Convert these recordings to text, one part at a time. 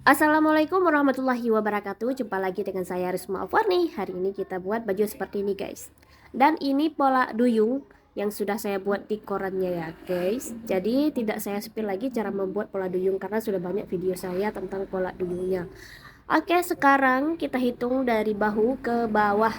Assalamualaikum warahmatullahi wabarakatuh. Jumpa lagi dengan saya Risma Alfarni. Hari ini kita buat baju seperti ini guys. Dan ini pola duyung yang sudah saya buat di korannya ya guys. Jadi tidak saya spill lagi cara membuat pola duyung karena sudah banyak video saya tentang pola duyungnya. Oke, sekarang kita hitung dari bahu ke bawah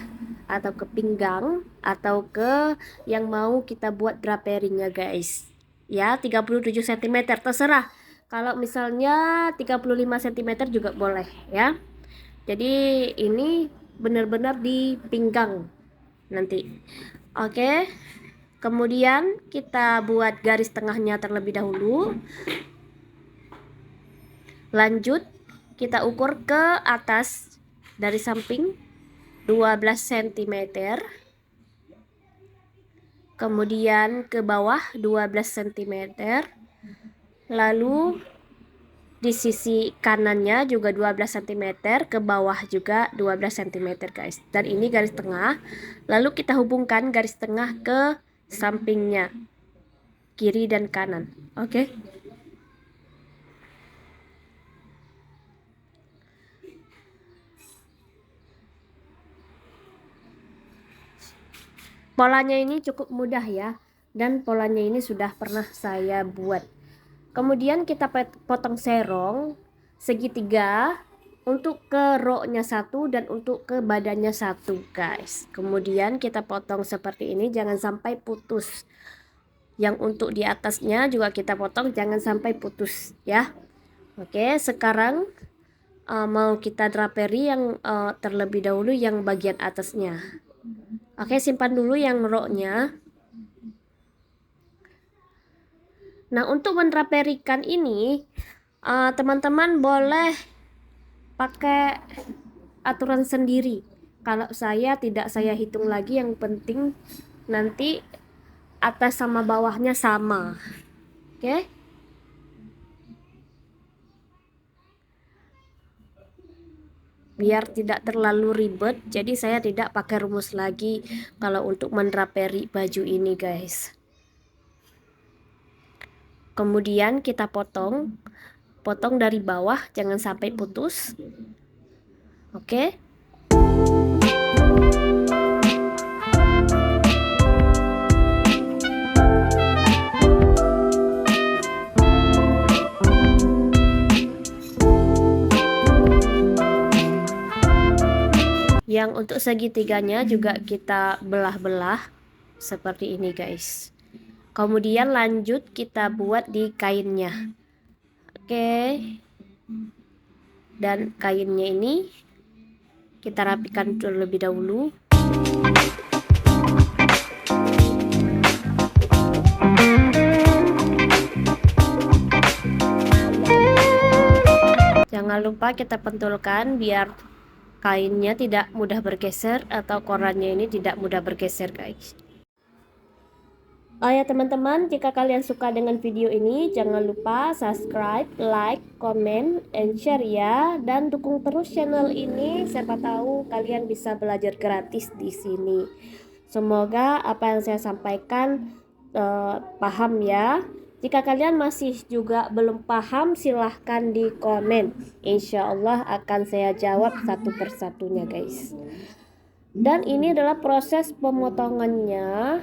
atau ke pinggang atau ke yang mau kita buat draperingnya guys. Ya, 37 cm terserah. Kalau misalnya 35 cm juga boleh ya. Jadi ini benar-benar di pinggang nanti. Oke. Kemudian kita buat garis tengahnya terlebih dahulu. Lanjut kita ukur ke atas dari samping 12 cm. Kemudian ke bawah 12 cm. Lalu di sisi kanannya juga 12 cm, ke bawah juga 12 cm guys. Dan ini garis tengah. Lalu kita hubungkan garis tengah ke sampingnya, kiri dan kanan. Oke. Polanya ini cukup mudah ya. Dan polanya ini sudah pernah saya buat. Kemudian kita potong serong segitiga untuk ke roknya satu dan untuk ke badannya satu guys. Kemudian kita potong seperti ini, jangan sampai putus. Yang untuk di atasnya juga kita potong, jangan sampai putus ya. Oke, sekarang mau kita draperi yang terlebih dahulu yang bagian atasnya. Oke, simpan dulu yang roknya. Nah, untuk mendraperikan ini teman-teman boleh pakai aturan sendiri. Kalau saya tidak saya hitung lagi, yang penting nanti atas sama bawahnya sama. Oke. Biar tidak terlalu ribet, jadi saya tidak pakai rumus lagi kalau untuk mendraperi baju ini guys. Kemudian kita potong dari bawah, jangan sampai putus. Oke. Yang untuk segitiganya juga kita belah-belah seperti ini guys. Kemudian lanjut kita buat di kainnya. Oke. Dan kainnya ini kita rapikan terlebih dahulu. Jangan lupa kita pentulkan biar kainnya tidak mudah bergeser atau korannya ini tidak mudah bergeser guys. Oh ya teman-teman, jika kalian suka dengan video ini, jangan lupa subscribe, like, comment, and share ya. Dan dukung terus channel ini, siapa tahu kalian bisa belajar gratis di sini. Semoga apa yang saya sampaikan paham ya. Jika kalian masih juga belum paham, silahkan di komen. Insya Allah akan saya jawab satu persatunya guys. Dan ini adalah proses pemotongannya.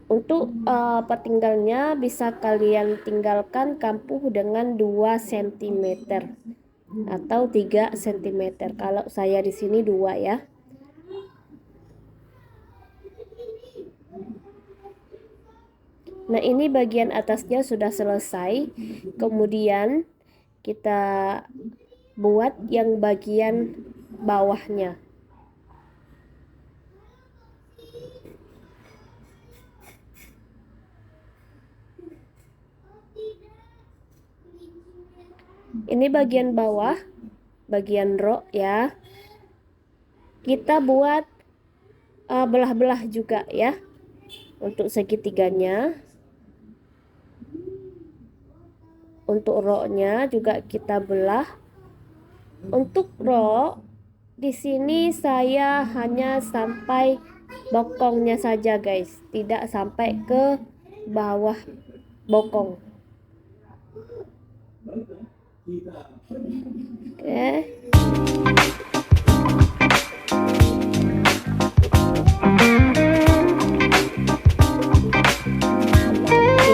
Untuk pertinggalnya bisa kalian tinggalkan kampuh dengan 2 cm atau 3 cm. Kalau saya di sini 2 ya. Nah, ini bagian atasnya sudah selesai. Kemudian kita buat yang bagian bawahnya. Ini bagian bawah, bagian rok ya. Kita buat belah-belah juga ya. Untuk segitiganya. Untuk roknya juga kita belah. Untuk rok di sini saya hanya sampai bokongnya saja guys, tidak sampai ke bawah bokong. Oke.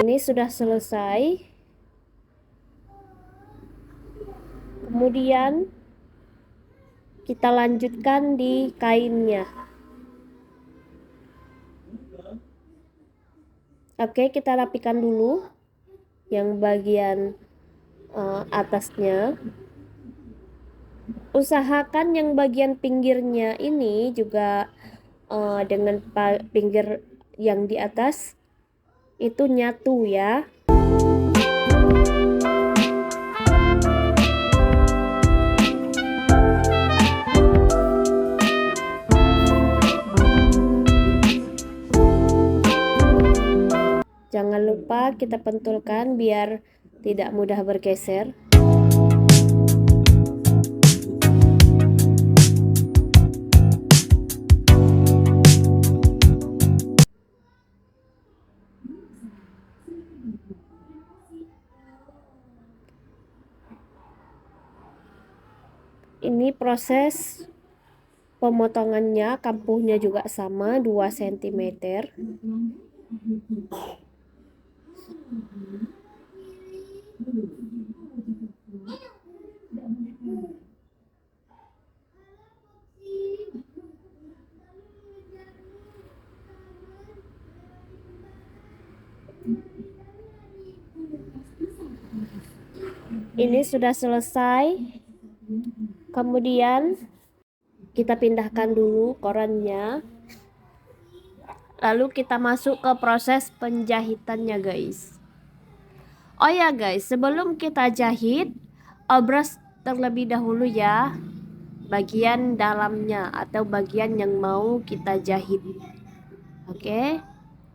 Ini sudah selesai. Kemudian kita lanjutkan di kainnya. Oke, kita rapikan dulu yang bagian atasnya. Usahakan yang bagian pinggirnya ini juga dengan pinggir yang di atas itu nyatu ya. Jangan lupa kita pentulkan biar tidak mudah bergeser. Ini proses pemotongannya, kampuhnya juga sama 2 cm. Ini sudah selesai. Kemudian kita pindahkan dulu korannya. Lalu kita masuk ke proses penjahitannya guys. Oh ya guys, sebelum kita jahit, obras terlebih dahulu ya bagian dalamnya atau bagian yang mau kita jahit. Oke,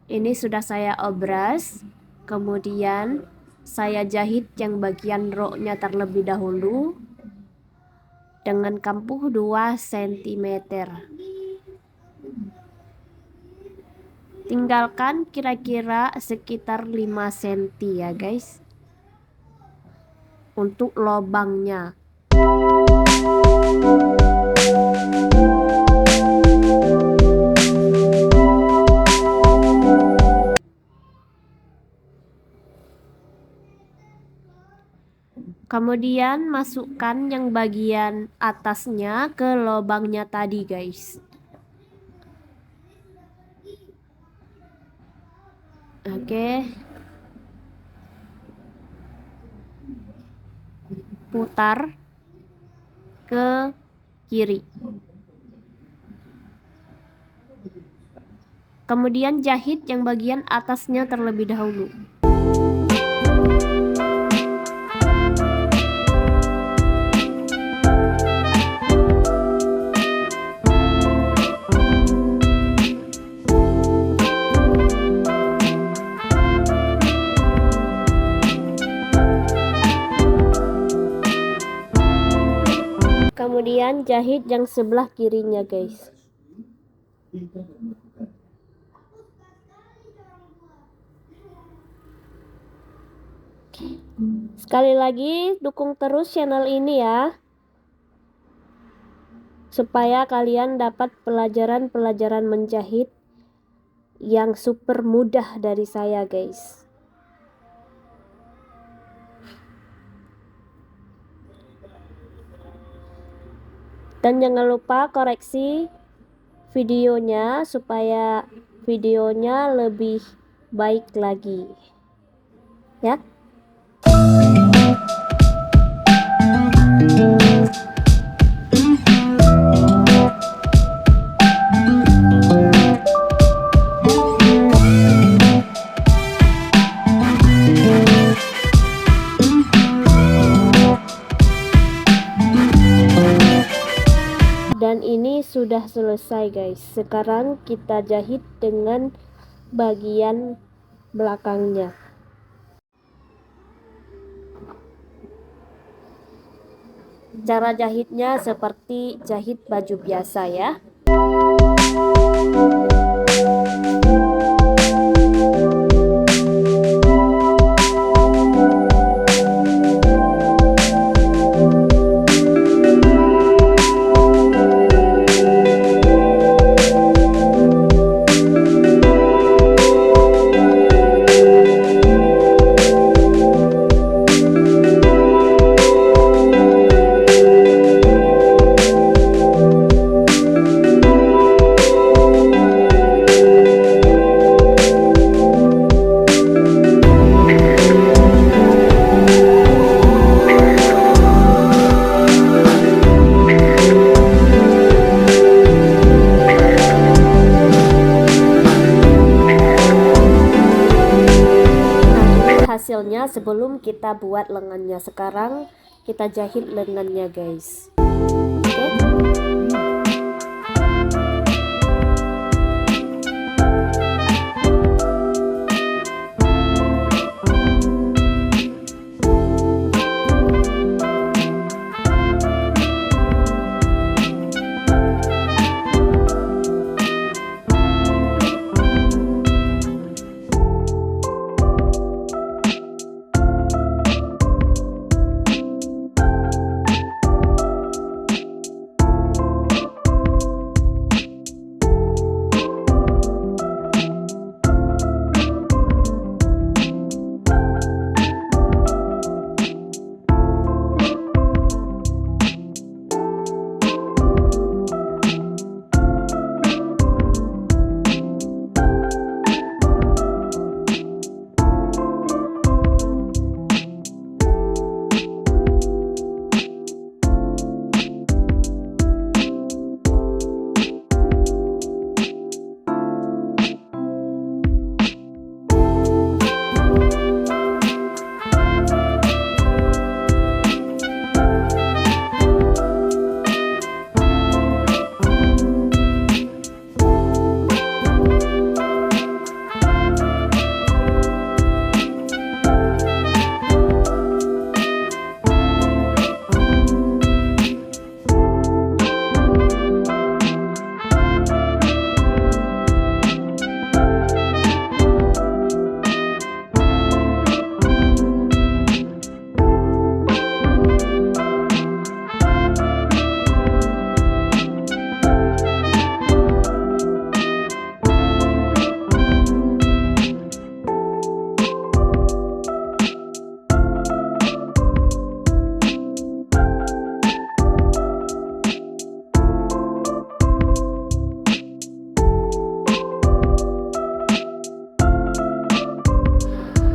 ini sudah saya obras. Kemudian saya jahit yang bagian roknya terlebih dahulu dengan kampuh 2 cm. Tinggalkan kira-kira sekitar 5 cm ya guys untuk lubangnya. Kemudian masukkan yang bagian atasnya ke lubangnya tadi guys. Oke. Putar ke kiri. Kemudian jahit yang bagian atasnya terlebih dahulu. Kemudian jahit yang sebelah kirinya guys. Sekali lagi dukung terus channel ini ya, supaya kalian dapat pelajaran-pelajaran menjahit yang super mudah dari saya guys. Dan jangan lupa koreksi videonya supaya videonya lebih baik lagi ya. Dan ini sudah selesai guys. Sekarang kita jahit dengan bagian belakangnya. Cara jahitnya seperti jahit baju biasa ya. sebelum kita buat lengannya. Sekarang kita jahit lengannya guys. Oke.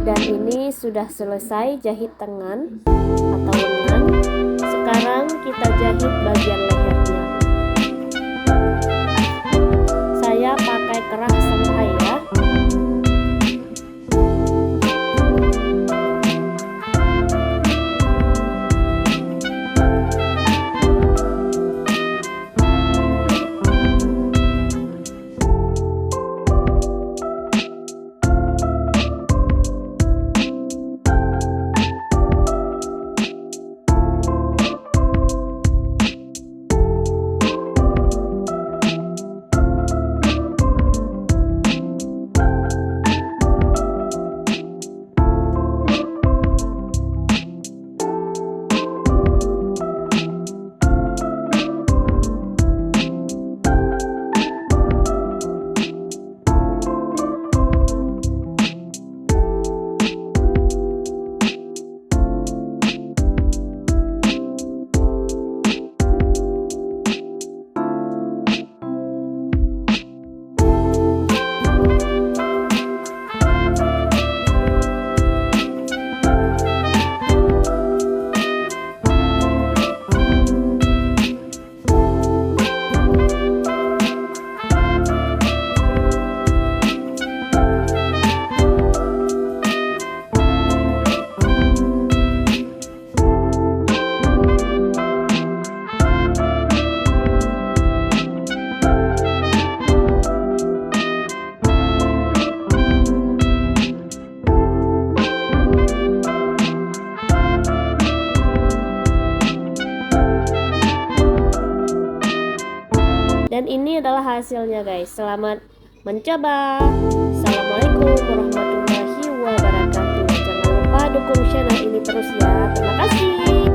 Dan ini sudah selesai jahit tangan atau lengan. Sekarang kita jahit bagian lehernya. Saya pakai kerah Shanghai ya. Dan ini adalah hasilnya guys. Selamat mencoba. Assalamualaikum warahmatullahi wabarakatuh. Jangan lupa dukung channel ini terus ya. Terima kasih.